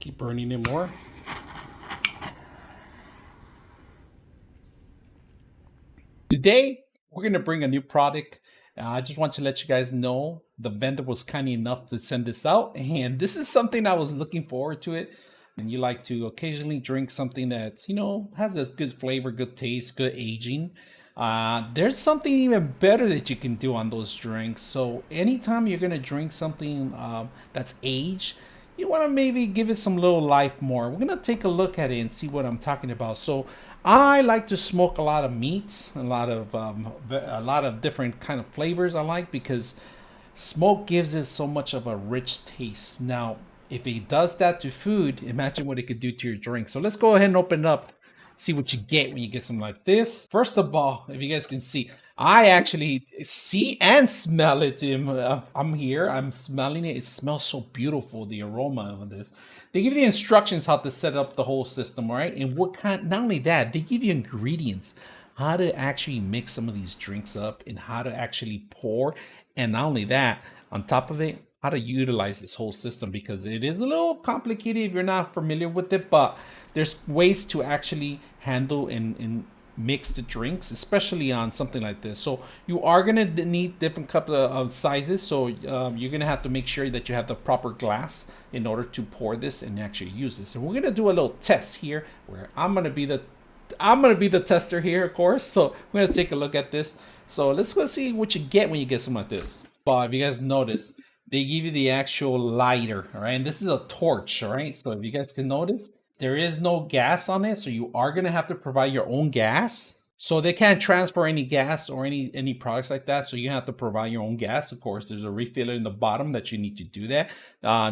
Keep burning it more. Today, we're going to bring a new product. I just want to let you guys know the vendor was kind enough to send this out. And this is something I was looking forward to it. And you like to occasionally drink something that's, has a good flavor, good taste, good aging. There's something even better that you can do on those drinks. So anytime you're going to drink something that's aged, you want to maybe give it some little life more. We're gonna take a look at it and see what I'm talking about. So I like to smoke a lot of meats, a lot of different kind of flavors I like, because smoke gives it so much of a rich taste. Now, if it does that to food, imagine what it could do to your drink. So let's go ahead and open it up, see what you get when you get something like this. First of all, if you guys can see, I actually see and smell it. I'm here, I'm smelling it. It smells so beautiful, the aroma of this. They give you the instructions how to set up the whole system, right? And what kind, not only that, they give you ingredients, how to actually mix some of these drinks up and how to actually pour. And not only that, on top of it, how to utilize this whole system, because it is a little complicated if you're not familiar with it, but there's ways to actually handle and mix the drinks, especially on something like this. So you are gonna need different cup of sizes. So you're gonna have to make sure that you have the proper glass in order to pour this and actually use this. And we're gonna do a little test here, where I'm gonna be the tester here, of course. So we're gonna take a look at this. So let's go see what you get when you get something like this. But if you guys notice, they give you the actual lighter, all right? And this is a torch, all right? So if you guys can notice, there is no gas on it, so you are gonna have to provide your own gas. So they can't transfer any gas or any products like that. So you have to provide your own gas. Of course, there's a refiller in the bottom that you need to do that.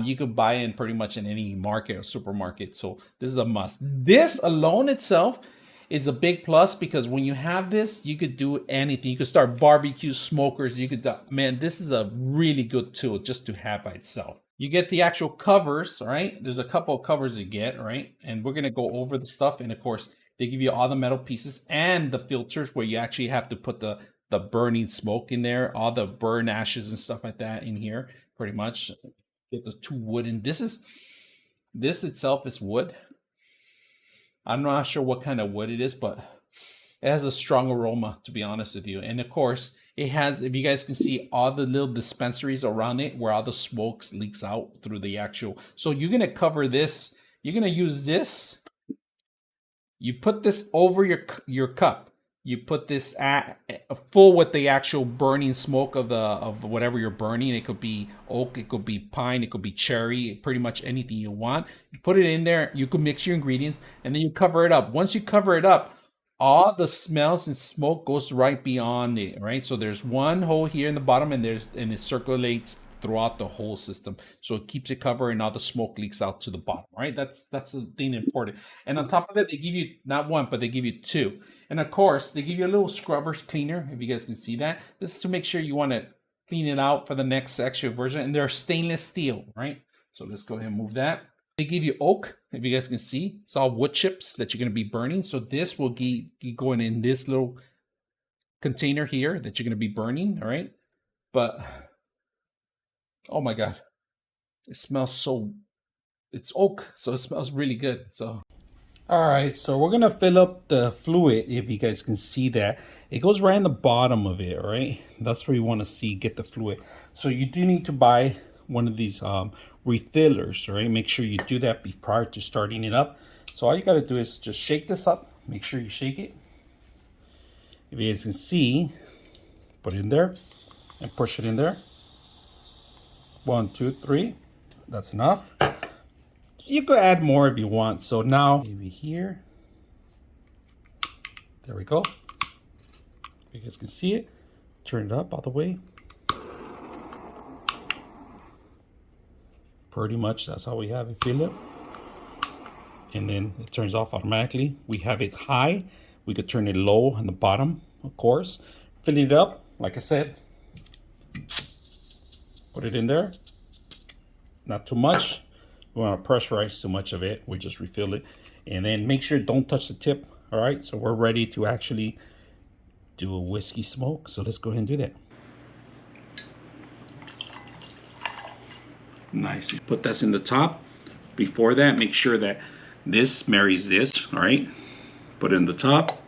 You can buy it in pretty much in any market or supermarket. So this is a must. This alone itself is a big plus, because when you have this, you could do anything. You could start barbecue smokers. You could, man, this is a really good tool just to have by itself. You get the actual covers, right? There's a couple of covers you get, right? And we're gonna go over the stuff. And of course, they give you all the metal pieces and the filters, where you actually have to put the burning smoke in there, all the burn ashes and stuff like that in here, pretty much. Get the two wooden. This itself is wood. I'm not sure what kind of wood it is, but it has a strong aroma, to be honest with you. And of course, it has, if you guys can see, all the little dispensaries around it where all the smoke leaks out through the actual. So you're going to cover this. You're going to use this. You put this over your cup. You put this at full with the actual burning smoke of whatever you're burning. It could be oak, it could be pine, it could be cherry, pretty much anything you want. You put it in there. You can mix your ingredients, and then you cover it up. Once you cover it up, all the smells and smoke goes right beyond it, right? So there's one hole here in the bottom, and it circulates throughout the whole system, so it keeps it covered and all the smoke leaks out to the bottom, right? That's the thing important. And on top of it, they give you not one, but they give you two. And of course, they give you a little scrubber cleaner, if you guys can see that. This is to make sure you want to clean it out for the next actual version. And they're stainless steel, right? So let's go ahead and move that. They give you oak, if you guys can see. It's all wood chips that you're going to be burning. So this will be going in this little container here that you're going to be burning, all right? But oh my god, it smells so, it's oak, so it smells really good. So all right, so we're gonna fill up the fluid. If you guys can see that, it goes right in the bottom of it, right? That's where you want to see, get the fluid. So you do need to buy one of these refillers, right? Make sure you do that prior to starting it up. So all you got to do is just shake this up. Make sure you shake it. If you guys can see, put it in there and push it in there. 1, 2, 3. That's enough. You could add more if you want. So now maybe here. There we go. You guys can see it. Turn it up all the way. Pretty much that's how we have it fill it. And then it turns off automatically. We have it high. We could turn it low on the bottom, of course. Filling it up, like I said. Put it in there. Not too much. We want to pressurize too much of it. We just refill it. And then make sure don't touch the tip. All right, so we're ready to actually do a whiskey smoke. So let's go ahead and do that. Nice. Put this in the top. before that, make sure that this marries this. All right, put it in the top.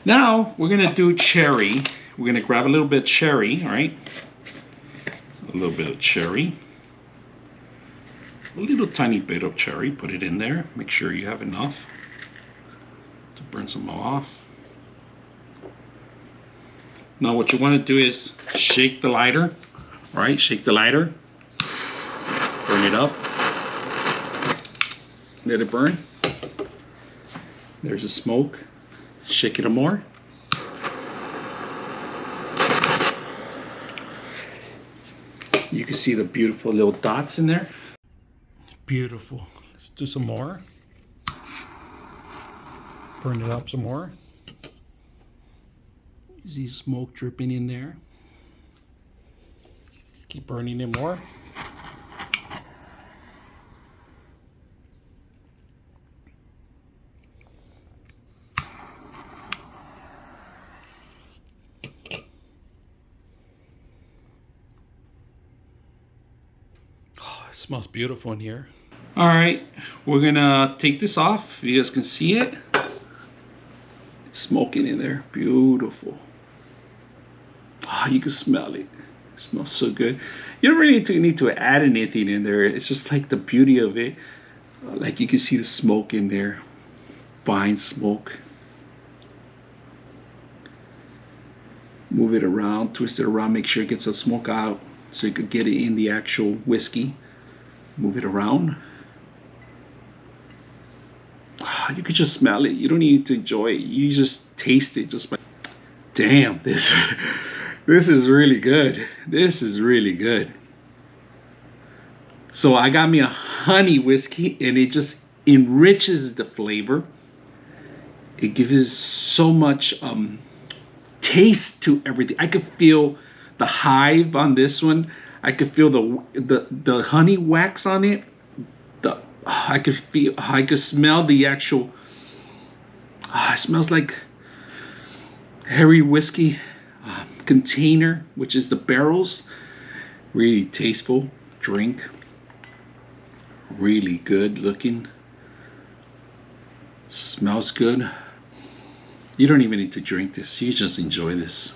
Now we're gonna do cherry. We're gonna grab a little bit of cherry. All right, a little bit of cherry, a little tiny bit of cherry. Put it in there. Make sure you have enough to burn some off. Now what you want to do is shake the lighter. All right, shake the lighter. Burn it up. Let it burn. There's the smoke. Shake it some more. You can see the beautiful little dots in there. Beautiful. Let's do some more. Burn it up some more. You see smoke dripping in there. Keep burning it more. Oh, it smells beautiful in here. All right, we're gonna take this off. You guys can see it. It's smoking in there. Beautiful. Oh, you can smell it. It smells so good. You don't really need to add anything in there. It's just like the beauty of it. Like you can see the smoke in there. Fine smoke. Move it around, twist it around, make sure it gets the smoke out so you could get it in the actual whiskey. Move it around. You could just smell it. You don't need to enjoy it. You just taste it. Just like, damn, this is really good. This is really good. So I got me a honey whiskey, and it just enriches the flavor. It gives so much taste to everything. I could feel the hive on this one. I could feel the honey wax on it. I could smell the actual. It smells like hairy whiskey container, which is the barrels. Really tasteful drink. Really good looking. Smells good. You don't even need to drink this. You just enjoy this.